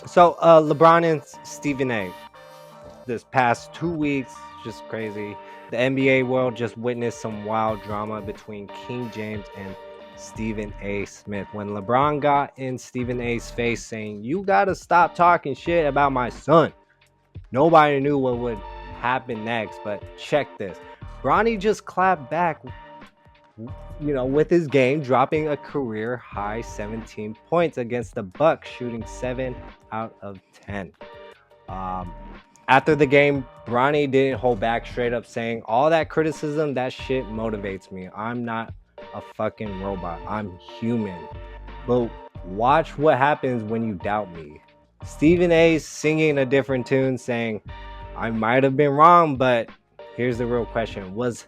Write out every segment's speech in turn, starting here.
So LeBron and Stephen A. This past 2 weeks, just crazy. The NBA world just witnessed some wild drama between King James and Stephen A. Smith. When LeBron got in Stephen A.'s face saying, "You gotta stop talking shit about my son," nobody knew what would happen next. But check this. Bronny just clapped back, with his game, dropping a career high 17 points against the Bucks, shooting 7 out of 10. Um, After the game, Bronny didn't hold back, straight up saying, "All that criticism, that shit motivates me. I'm not a fucking robot. I'm human. But watch what happens when you doubt me." Stephen A. singing a different tune, saying, "I might have been wrong, but here's the real question. Was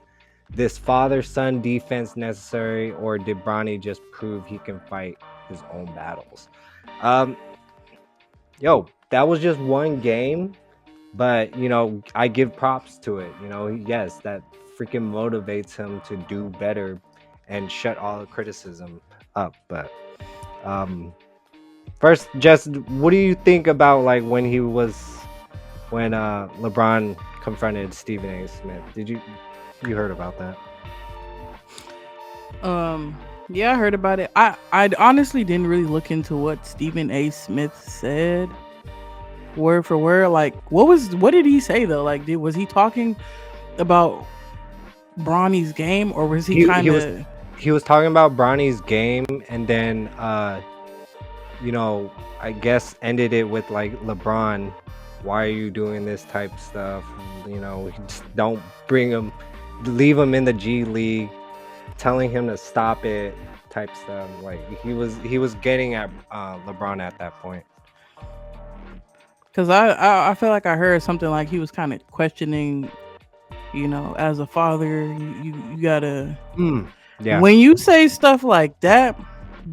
this father-son defense necessary, or did Bronny just prove he can fight his own battles?" Um, that was just one game, but I give props to it. Yes, that freaking motivates him to do better and shut all the criticism up. But first, just what do you think about like when LeBron confronted Stephen A. Smith? Did you heard about that? Yeah, I heard about it. I honestly didn't really look into what Stephen A. Smith said word for word. Like, what did he say though? Like, was he talking about Bronny's game, or was he he kind he was of? he was talking about Bronny's game, and then I guess ended it with like, "LeBron, why are you doing this type stuff? Just don't bring him, leave him in the G League," telling him to stop it, type stuff. Like he was getting at LeBron at that point. Because I feel like I heard something like he was kind of questioning. As a father, you gotta. Yeah. When you say stuff like that,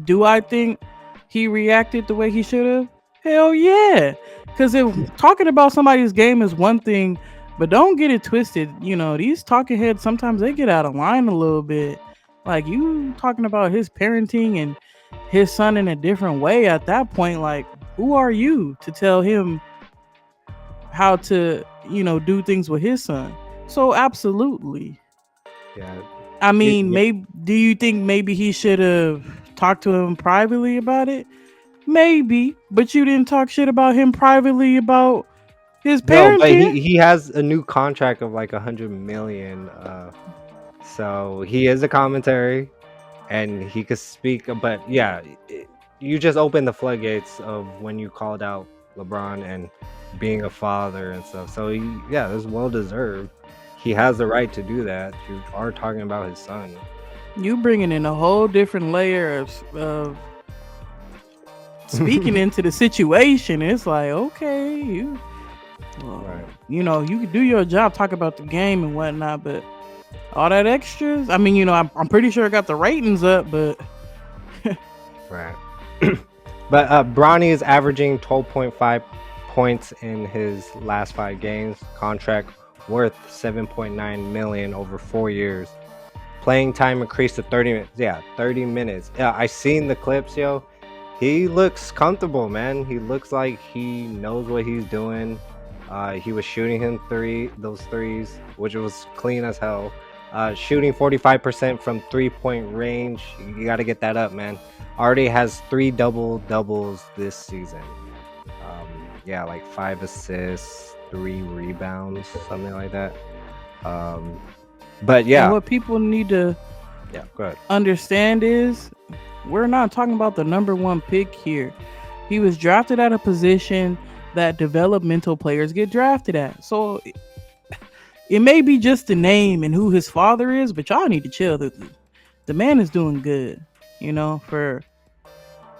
do I think he reacted the way he should have? Hell yeah. Because if talking about somebody's game is one thing, but don't get it twisted. These talking heads sometimes they get out of line a little bit. Like you talking about his parenting and his son in a different way at that point. Like, who are you to tell him how to, do things with his son? So absolutely. Yeah. I mean, Yeah. maybe do you think maybe he should have talked to him privately about it? Maybe, but you didn't talk shit about him privately about his No, but parenting. he has a new contract of like 100 million. So he is a commentary, and he could speak. But yeah, you just opened the floodgates of when you called out LeBron and being a father and stuff. So yeah, it's well deserved. He has the right to do that. You are talking about his son. You bringing in a whole different layer of speaking into the situation. It's like, okay, Right. you could do your job, talk about the game and whatnot, but all that extras. I mean, I'm pretty sure it got the ratings up, but Right. But Bronny is averaging 12.5 points in his last 5 games. Contract worth 7.9 million over 4 years. Playing time increased to 30 minutes. Yeah, 30 minutes. Yeah, I seen the clips, yo. He looks comfortable, man. He looks like he knows what he's doing. He was shooting him those threes, which was clean as hell. Shooting 45% from 3-point range. You got to get that up, man. Already has 3 double doubles this season. Yeah, like 5 assists, 3 rebounds, something like that. But and yeah, what people need to yeah, go ahead. understand is we're not talking about the number one pick here. He was drafted at a position that developmental players get drafted at. So it may be just the name and who his father is, but y'all need to chill. The man is doing good, for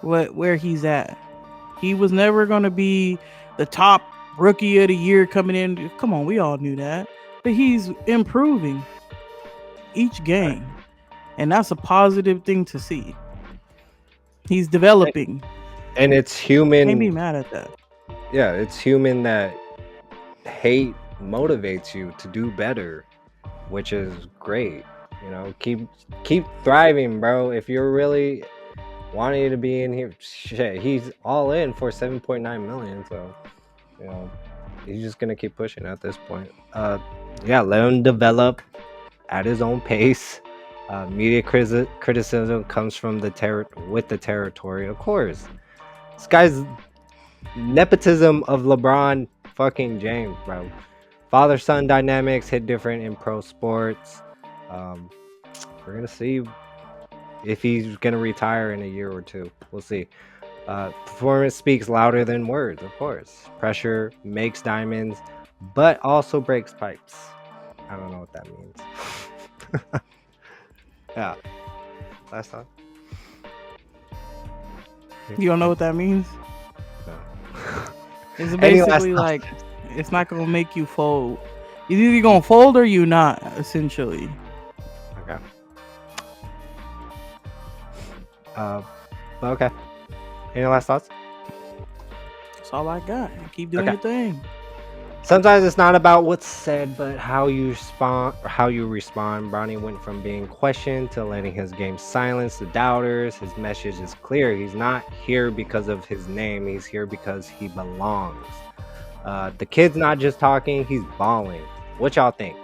where he's at. He was never going to be the top rookie of the year coming in. Come on, we all knew that. But he's improving each Right. game. And that's a positive thing to see. He's And, developing. and it's Can't be human. mad at that. Yeah, it's human that hate motivates you to do better, which is great. Keep thriving, bro. If you're really wanting to be in here. Shit, he's all in for 7.9 million. So, he's just gonna keep pushing at this point. Yeah, let him develop at his own pace. Media criticism comes from the territory, of course. This guy's nepotism of LeBron fucking James, bro. Father-son dynamics hit different in pro sports. We're gonna see if he's gonna retire in a year or two. We'll see. Performance speaks louder than words, of course. Pressure makes diamonds, but also breaks pipes. I don't know what that means. Yeah. Last time. You don't know what that means? No. It's Any last basically thoughts? like it's not gonna make you fold. You're either gonna fold or you not, essentially. Okay. Okay. Any last thoughts? That's all I got. Keep doing Okay. your thing. Sometimes it's not about what's said, but how you respond. Bronny went from being questioned to letting his game silence the doubters. His message is clear. He's not here because of his name. He's here because he belongs. The kid's not just talking, he's balling. What y'all think?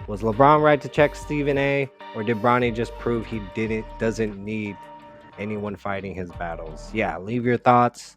Was LeBron right to check Stephen A, or did Bronny just prove he doesn't need anyone fighting his battles? Yeah, leave your thoughts.